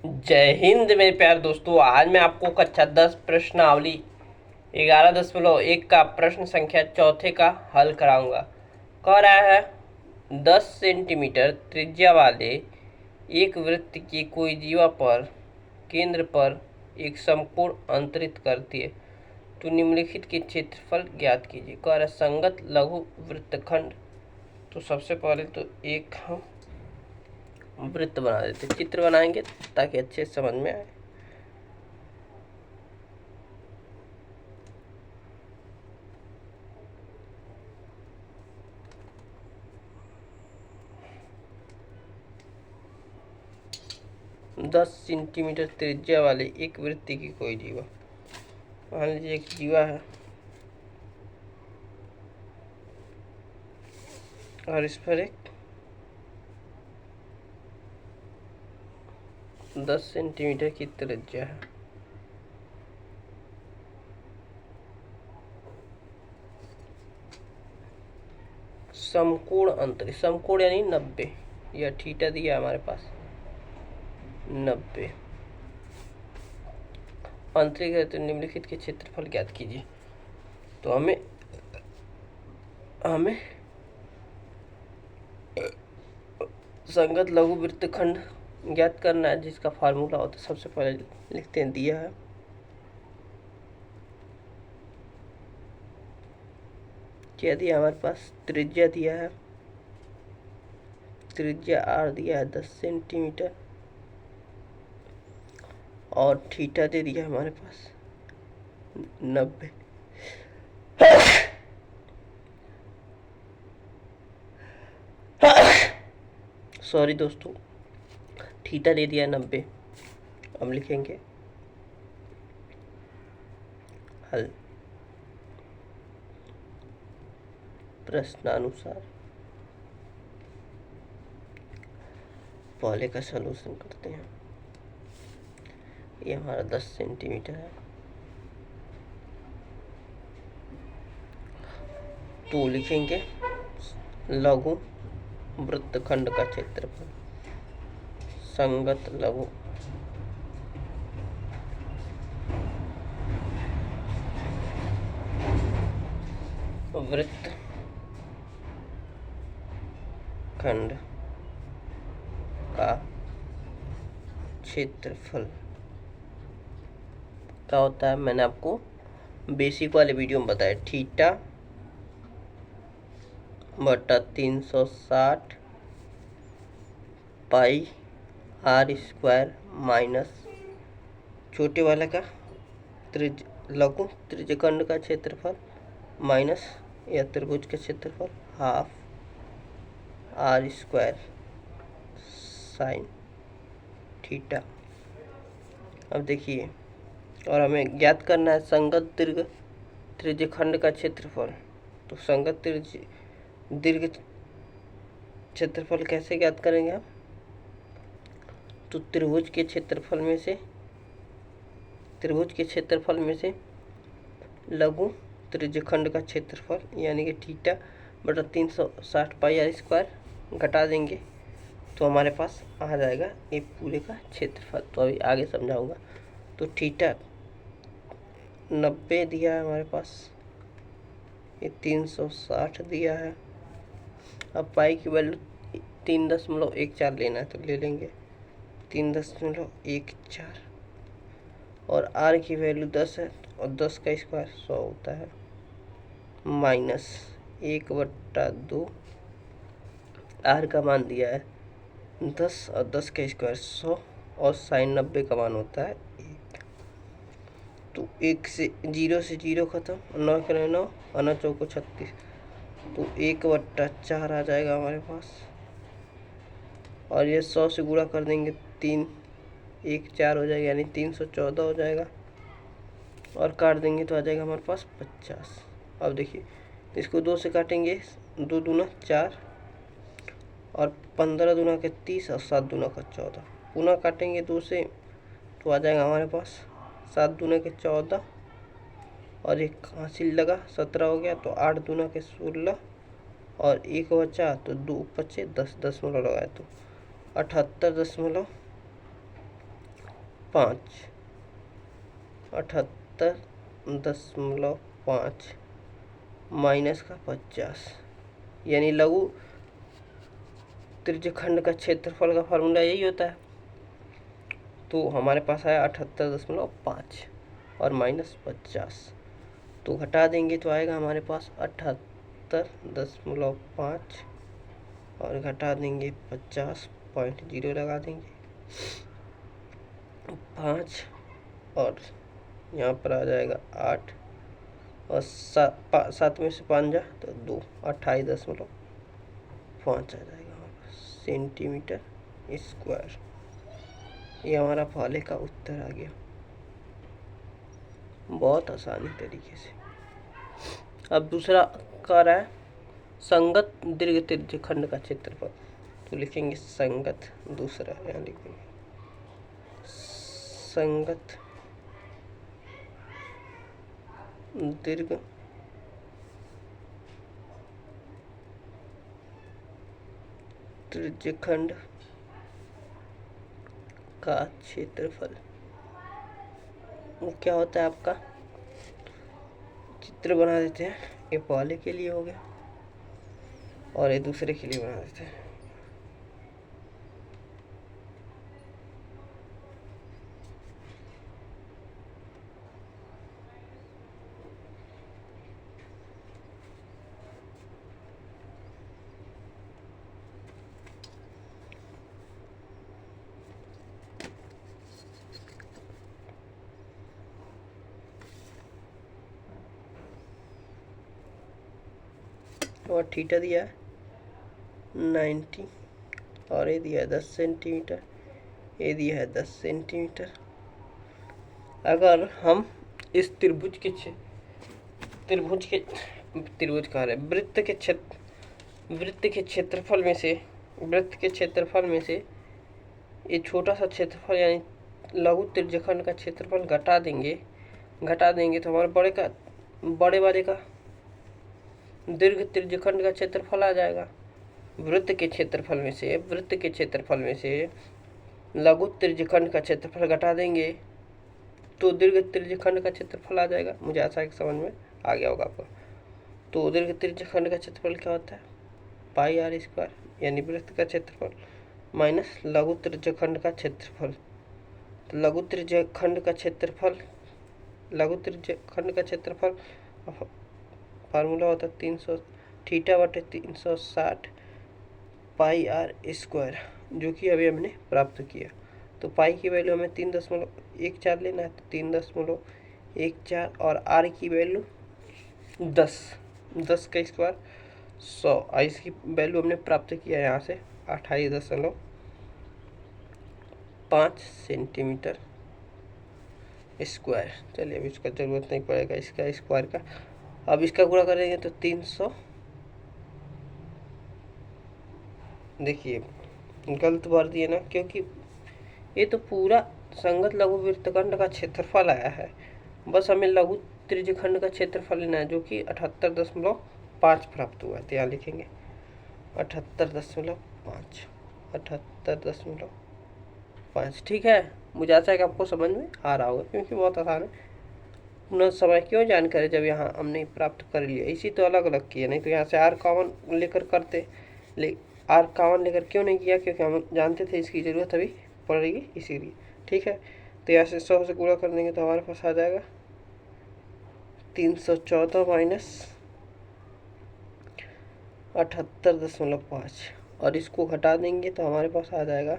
जय हिंद मेरे प्यारे दोस्तों। आज मैं आपको कक्षा 10 प्रश्नावली 11.1 का प्रश्न संख्या चौथे का हल कराऊंगा। कह रहा है 10 सेंटीमीटर त्रिज्या वाले एक वृत्त की कोई जीवा पर केंद्र पर एक समकोण अंतरित करती है, तो निम्नलिखित के क्षेत्रफल ज्ञात कीजिए। कह रहा है संगत लघु वृत्तखंड। तो सबसे पहले तो एक हम वृत्त बना देते, चित्र बनाएंगे ताकि अच्छे से समझ में आए। दस सेंटीमीटर त्रिज्या वाले एक वृत्त की कोई जीवा, मान लीजिए एक जीवा है और इस पर एक 10 सेंटीमीटर की त्रिज्या है। समकोण अंतर, समकोण यानी 90, या थीटा दिया हमारे पास 90 अंतरिक है, तो निम्नलिखित के क्षेत्रफल ज्ञात कीजिए। तो हमें संगत लघु वृत्तखंड ज्ञात करना है, जिसका फार्मूला होता है, सबसे पहले लिखते हैं, दिया है क्या दिया हमारे पास, त्रिज्या दिया है, त्रिज्या आर दिया है 10 सेंटीमीटर, और थीटा दे दिया हमारे पास 90। सॉरी दोस्तों, थीटा दे दिया 90। अब लिखेंगे हल प्रश्नानुसार। पहले का सलूशन करते हैं। ये हमारा 10 सेंटीमीटर है, तो लिखेंगे लघु वृत्तखंड का क्षेत्रफल, संगत लघु वृत्तखंड का क्षेत्रफल क्या होता है, मैंने आपको बेसिक वाले वीडियो में बताया, थीटा बटा 360 पाई आर स्क्वायर माइनस छोटे वाले का लघु त्रिज्यखंड का क्षेत्रफल माइनस या त्रिभुज का क्षेत्रफल half R square sine theta. अब देखिए, और हमें ज्ञात करना है संगत दीर्घ त्रिज्यखंड का क्षेत्रफल। तो संगत दीर्घ क्षेत्रफल कैसे ज्ञात करेंगे हम, तो त्रिभुज के क्षेत्रफल में से लघु त्रिज्यखंड का क्षेत्रफल यानी कि थीटा बटा 360 पाई आर स्क्वायर घटा देंगे, तो हमारे पास आ जाएगा ये पूरे का क्षेत्रफल। तो अभी आगे समझाऊंगा। तो थीटा 90 दिया है हमारे पास, ये 360 दिया है। अब पाई की वैल्यू 3.14 लेना है, तो ले लेंगे 3.14, और आर की वैल्यू 10 है, और 10 का स्क्वायर 100 होता है, माइनस 1/2, आर का मान दिया है 10 और 10 का स्क्वायर 100, और साइन 90 का मान होता है 1। तो 1 से 0 से 0 खत्म, 9 करे 9 और 9 चौको 36, तो 1/4 आ जाएगा हमारे पास। और ये 100 से गुणा कर देंगे, 3 1 4 हो जाएगा, यानी 314 हो जाएगा, और काट देंगे तो आ जाएगा हमारे पास 50। अब देखिए, इसको 2 से काटेंगे, 2 दूना 4, और 15 दूना के 30, और 7 दूना का 14। पुनः काटेंगे 2 से, तो आ जाएगा हमारे पास 7 दूना के 14, और एक हासिल लगा 17 हो गया, तो 8 दूना के 16, और एक बचा तो 2 बचे 10 दशमलव लगाए, तो 78.8 5, 78.5 माइनस का 50, यानी लघु त्रिज्यखंड का क्षेत्रफल का फार्मूला यही होता है। तो हमारे पास आया 78.5 और माइनस 50, तो घटा देंगे तो आएगा हमारे पास 78.5 और घटा देंगे 50.0 लगा देंगे 5 और यहाँ पर आ जाएगा 8 और 7 में से 5 जा तो 2, 28.5 आ जाएगा हमारे पास सेंटीमीटर स्क्वायर। ये हमारा पहले का उत्तर आ गया, बहुत आसानी तरीके से। अब दूसरा कह रहा है संगत दीर्घ त्रिज्यखंड का क्षेत्रफल, तो लिखेंगे संगत, दूसरा यहाँ लिखेंगे संगत दीर्घ त्रिज्यखंड का क्षेत्रफल। वो क्या होता है आपका, चित्र बना देते हैं। ये पहले के लिए हो गया और ये दूसरे के लिए बना देते हैं। और थीटा दिया है 90 और ये दिया है 10 सेंटीमीटर, ये दिया है 10 सेंटीमीटर। अगर हम इस त्रिभुज के वृत्त के क्षेत्रफल में से ये छोटा सा क्षेत्रफल यानी लघु त्रिज्यखंड का क्षेत्रफल घटा देंगे तो हमारे बड़े वाले का दीर्घ त्रिज्यखंड का क्षेत्रफल आ जाएगा। वृत्त के क्षेत्रफल में से लघु त्रिज्यखंड का क्षेत्रफल घटा देंगे तो दीर्घ त्रिज्यखंड का क्षेत्रफल आ जाएगा। मुझे आशा है कि समझ में आ गया होगा आपको। तो दीर्घ त्रिज्यखंड का क्षेत्रफल क्या होता है, पाई आर स्क्वायर, यानी वृत्त का क्षेत्रफल माइनस लघु त्रिज्यखंड का क्षेत्रफल। तो लघु त्रिज्यखंड का क्षेत्रफल फार्मूला होता है 300 थीटा बटे 360 पाई आर स्क्वायर, जो कि अभी हमने प्राप्त किया। तो पाई की वैल्यू हमें 3.14 लेना है, तो 3.14 और आर की वैल्यू 10 का स्क्वायर 100। इसकी वैल्यू हमने प्राप्त किया यहाँ से 28.5 सेंटीमीटर स्क्वायर। चलिए अब इसका ज़रूरत नहीं पड़ेगा इसका स्क्वायर का। अब इसका गुणा करेंगे तो 300, देखिए गलत भर दिए ना, क्योंकि ये तो पूरा संगत लघु वृत्तखंड का क्षेत्रफल आया है। बस हमें लघु त्रिज्यखंड का क्षेत्रफल लेना है, जो कि 78.5 प्राप्त हुआ है। तो यहाँ लिखेंगे 78.5। ठीक है, मुझे आशा है कि आपको समझ में आ रहा होगा, क्योंकि बहुत आसान है। पुनः समय क्यों जानकारी जब यहाँ हमने प्राप्त कर लिया। इसी तो अलग अलग किया, नहीं तो यहाँ से आर कॉमन लेकर करते, आर कॉमन लेकर क्यों नहीं किया, क्योंकि हम जानते थे इसकी ज़रूरत अभी पड़ेगी, इसीलिए। ठीक है, तो यहाँ से 100 से गुणा कर देंगे तो हमारे पास आ जाएगा 314 माइनस 78.5 और इसको घटा देंगे तो हमारे पास आ जाएगा,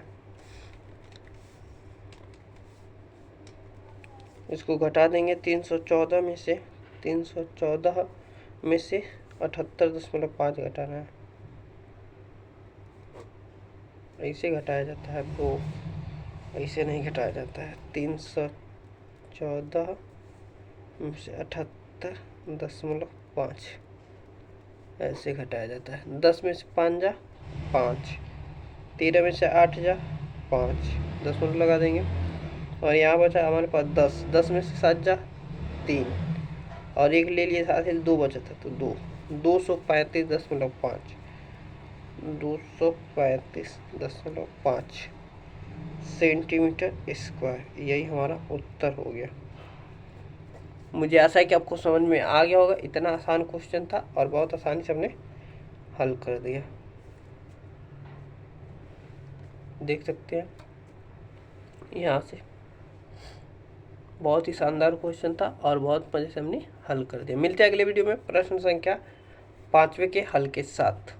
इसको घटा देंगे 314 में से 78.5 घटाना है। ऐसे घटाया जाता है वो, ऐसे नहीं घटाया जाता है। 314 में से 78.5 ऐसे घटाया जाता है। 10 में से 5 जा 5, 13 में से 8 जा 5, 10 मिनट लगा देंगे और यहाँ बचा हमारे पास 10 में से 7 जा 3 और एक ले लिए साथ ही 2 बचा था, तो 235.5 सेंटीमीटर स्क्वायर। यही हमारा उत्तर हो गया। मुझे आशा है कि आपको समझ में आ गया होगा। इतना आसान क्वेश्चन था और बहुत आसानी से हमने हल कर दिया। देख सकते हैं यहाँ से, बहुत ही शानदार क्वेश्चन था और बहुत मजे से हमने हल कर दिया। मिलते हैं अगले वीडियो में प्रश्न संख्या 5वें के हल के साथ।